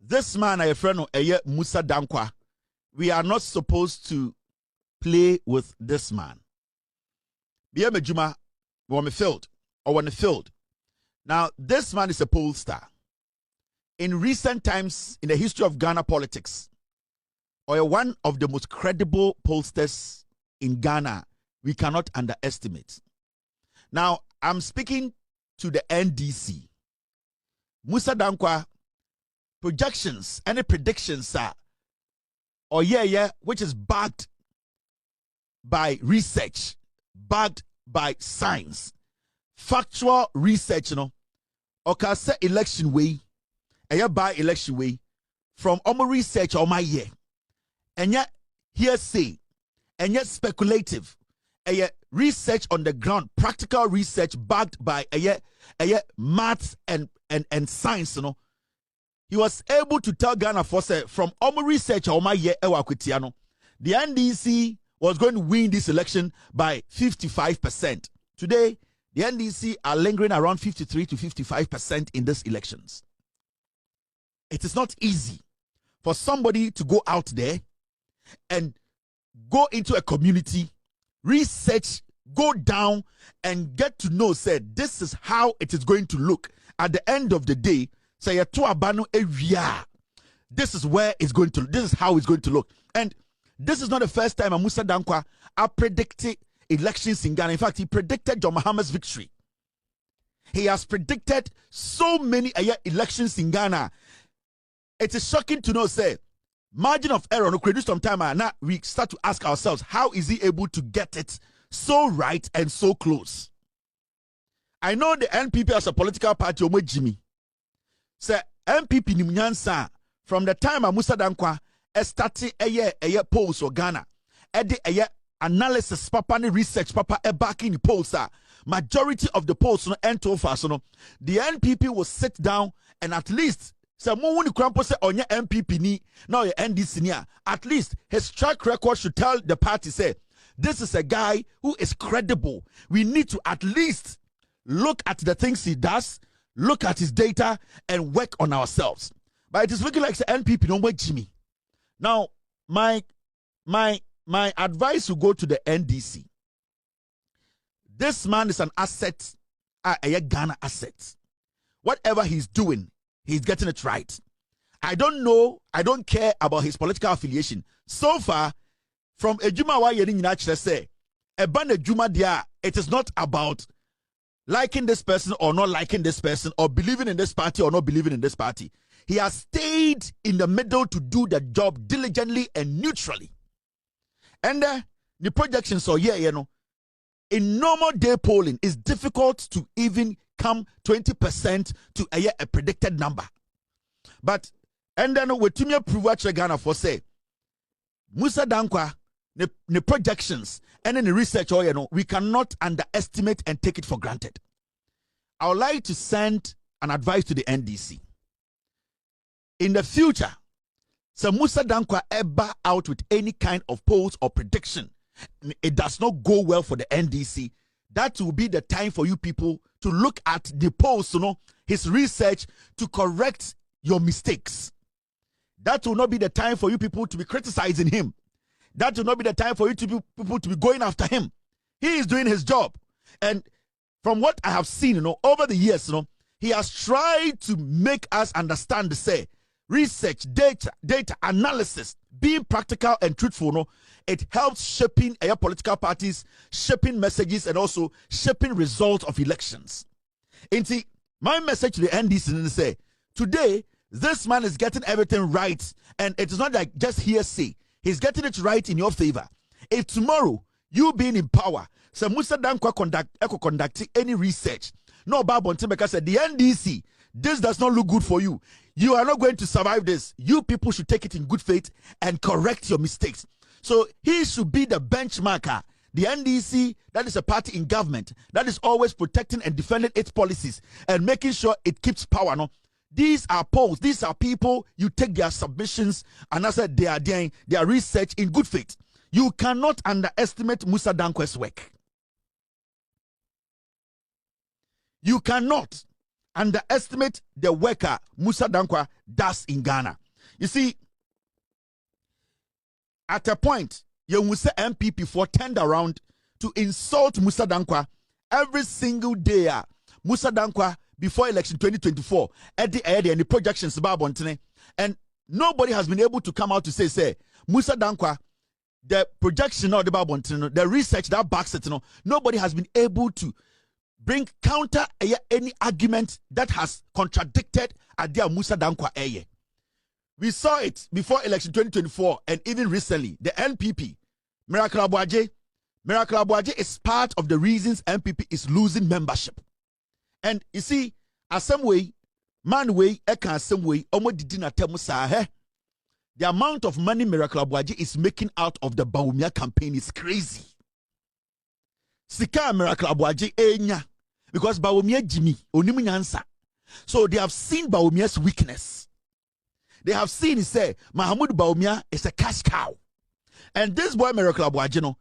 This man, a friend, Mussa Dankwah, we are not supposed to play with this man. Biya mejuma on the field or on the field. Now, this man is a pollster. In recent times, in the history of Ghana politics, or one of the most credible pollsters in Ghana, we cannot underestimate. Now, I'm speaking to the NDC. Mussa Dankwah, projections, any predictions are, which is backed by research, backed by science, factual research, or say election way, by election way, from omo research or my year, and yet hearsay, and yet speculative, research on the ground, practical research backed by maths and science, He was able to tell Ghana for say from omo research or my year the NDC was going to win this election by 55%. Today, the NDC are lingering around 53 to 55% in these elections. It is not easy for somebody to go out there and go into a community, research, go down and get to know, say, this is how it is going to look. At the end of the day, say, this is where it's going to, this is how it's going to look. And this is not the first time Mussa Dankwah predicted elections in Ghana. In fact, he predicted John Mahama's victory. He has predicted so many elections in Ghana. It is shocking to know, say, margin of error, no credit some time, and now we start to ask ourselves, how is he able to get it so right and so close? I know the NPP as a political party, Jimmy. Say, NPP Nimnyansa, from the time Mussa Dankwah started a polls or Ghana, a analysis, papa, research, papa, backing the polls, majority of the polls, the NPP will sit down and at least say, on your MPP ni, now your NDC ni, at least his track record should tell the party, say, this is a guy who is credible. We need to at least look at the things he does, look at his data, and work on ourselves. But it is looking like the NPP no more Jimmy. Now, my advice will go to the NDC. This man is an asset, a Ghana asset. Whatever he's doing, he's getting it right. I don't know, I don't care about his political affiliation. So far, from Ejuma wa yeri nyina kire say, Eban Ejuma dia, it is not about liking this person or not liking this person, or believing in this party or not believing in this party. He has stayed in the middle to do the job diligently and neutrally. And the projections are in normal day polling, it's difficult to even come 20% to a predicted number. But, and then we to prove what Ghana for say, Mussa Dankwah, the projections and then the research, we cannot underestimate and take it for granted. I would like to send an advice to the NDC. In the future, so Mussa Dankwah ever out with any kind of polls or prediction, it does not go well for the NDC. That will be the time for you people to look at the polls, his research, to correct your mistakes. That will not be the time for you people to be criticizing him. That will not be the time for you people to be going after him. He is doing his job. And from what I have seen, over the years, he has tried to make us understand, say, research, data analysis, being practical and truthful, it helps shaping political parties, shaping messages, and also shaping results of elections. And see, my message to the NDC is say, today, this man is getting everything right, and it is not like just hearsay. He's getting it right in your favor. If tomorrow, you being in power, so Mussa Dankwah conduct any research, no Babon Tibeka said, the NDC, this does not look good for you. You are not going to survive this. You people should take it in good faith and correct your mistakes. So he should be the benchmarker. The NDC, that is a party in government, that is always protecting and defending its policies and making sure it keeps power. These are polls. These are people, you take their submissions and I said they are doing their research in good faith. You cannot underestimate Mussa Dankwah's work. You cannot underestimate the worker Mussa Dankwah does in Ghana. You see, at a point, you will say MPP for turned around to insult Mussa Dankwah every single day. Mussa Dankwah before election 2024, and the projections about Bontene, and nobody has been able to come out to say Mussa Dankwah, the projection of the Bontene, the research that backs it, nobody has been able to bring counter any argument that has contradicted Adia Mussa Dankwah. We saw it before election 2024 and even recently. The NPP, Miracle Abuaje is part of the reasons NPP is losing membership. And you see, as some way, man way, some way, the amount of money Miracle Abuaje is making out of the Bawumia campaign is crazy. Sika Miracle Abuaje enya. Because Bawumia Jimmy, Onimunyansa. So they have seen Bawumia's weakness. They have seen, he say, Mahamudu Bawumia is a cash cow. And this boy Miracle Abuaje,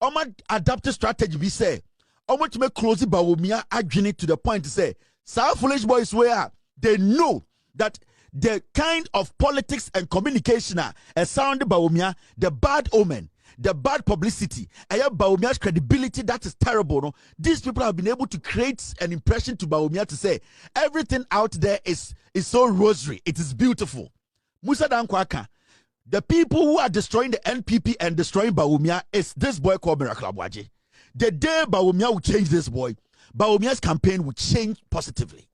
Oma adapted strategy, we say, Oma to make close Bawumia agony to the point to say, South foolish boys where they know that the kind of politics and communication surrounding Bawumia, the bad omen, the bad publicity, Bawumia's credibility, that is terrible. No? These people have been able to create an impression to Bawumia to say everything out there is so rosary. It is beautiful. Mussa Dankwah, the people who are destroying the NPP and destroying Bawumia is this boy called Miracle Abuaje. The day Bawumia will change this boy, Bawumia's campaign will change positively.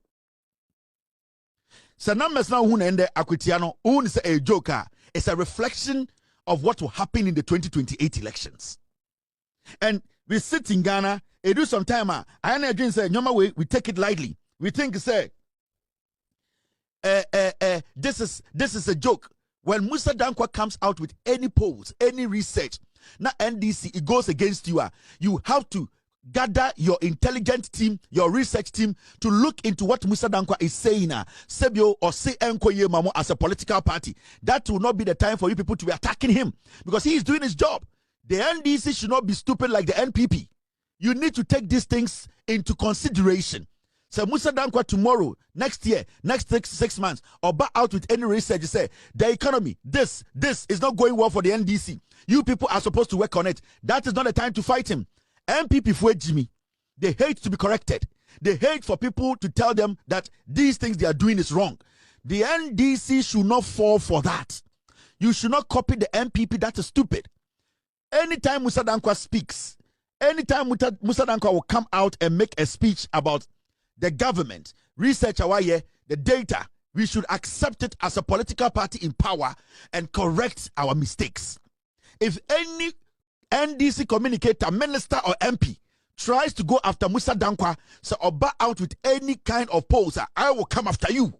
So now Akwitiano, is a joker. It's a reflection of what will happen in the 2028 elections. And we sit in Ghana, it do some time, I know say, we take it lightly. We think, say, this is a joke. When Mussa Dankwah comes out with any polls, any research, now NDC, it goes against you. You have to gather your intelligent team, your research team, to look into what Mussa Dankwah is saying, Sebio or say Enkoye Mamo as a political party. That will not be the time for you people to be attacking him because he is doing his job. The NDC should not be stupid like the NPP. You need to take these things into consideration. So Mussa Dankwah tomorrow, next year, next 6 months, or back out with any research, you say, the economy, this is not going well for the NDC. You people are supposed to work on it. That is not the time to fight him. MPP for Jimmy, they hate to be corrected. They hate for people to tell them that these things they are doing is wrong. The NDC should not fall for that. You should not copy the MPP. That is stupid. Anytime Mussa Dankwah speaks, anytime Mussa Dankwah will come out and make a speech about the government, research the data, we should accept it as a political party in power and correct our mistakes. If any NDC communicator, minister or MP tries to go after Mussa Dankwah, so or back out with any kind of polls, I will come after you.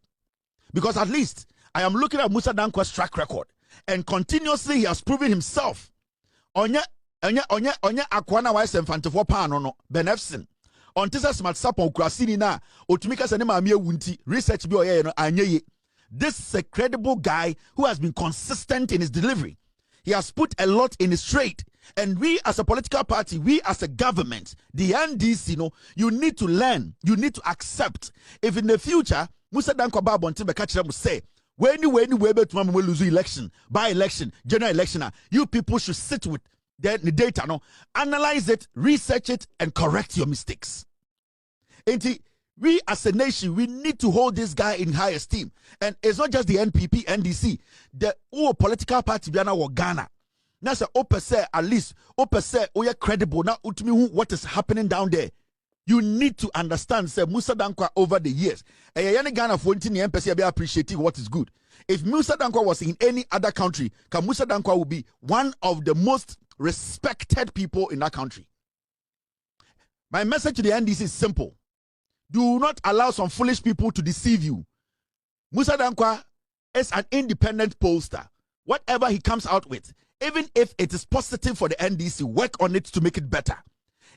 Because at least I am looking at Mussa Dankwah's track record and continuously he has proven himself. Onya akwana wa semfantefo pa no benefsin. Ontisa smart sapon kurasini na otumika se ne maame ewunti research bi oye no anyeye. This is a credible guy who has been consistent in his delivery. He has put a lot in his trade. And we as a political party, we as a government, the NDC, you need to learn, you need to accept. If in the future, Mussa Dankwah Babontibe Kachira will say, when you will lose election, by election, general election, you people should sit with the data, analyze it, research it, and correct your mistakes. And we as a nation, we need to hold this guy in high esteem. And it's not just the NPP, NDC, the whole political party, Ghana. Now say at least you're credible. Now what is happening down there. You need to understand, say Mussa Dankwah over the years. Ghana for appreciating what is good. If Mussa Dankwah was in any other country, Mussa Dankwah would be one of the most respected people in that country. My message to the NDC is simple. Do not allow some foolish people to deceive you. Mussa Dankwah is an independent pollster. Whatever he comes out with, even if it is positive for the NDC, work on it to make it better.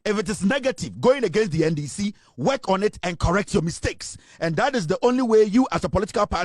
If it is negative, going against the NDC, work on it and correct your mistakes. And that is the only way you as a political party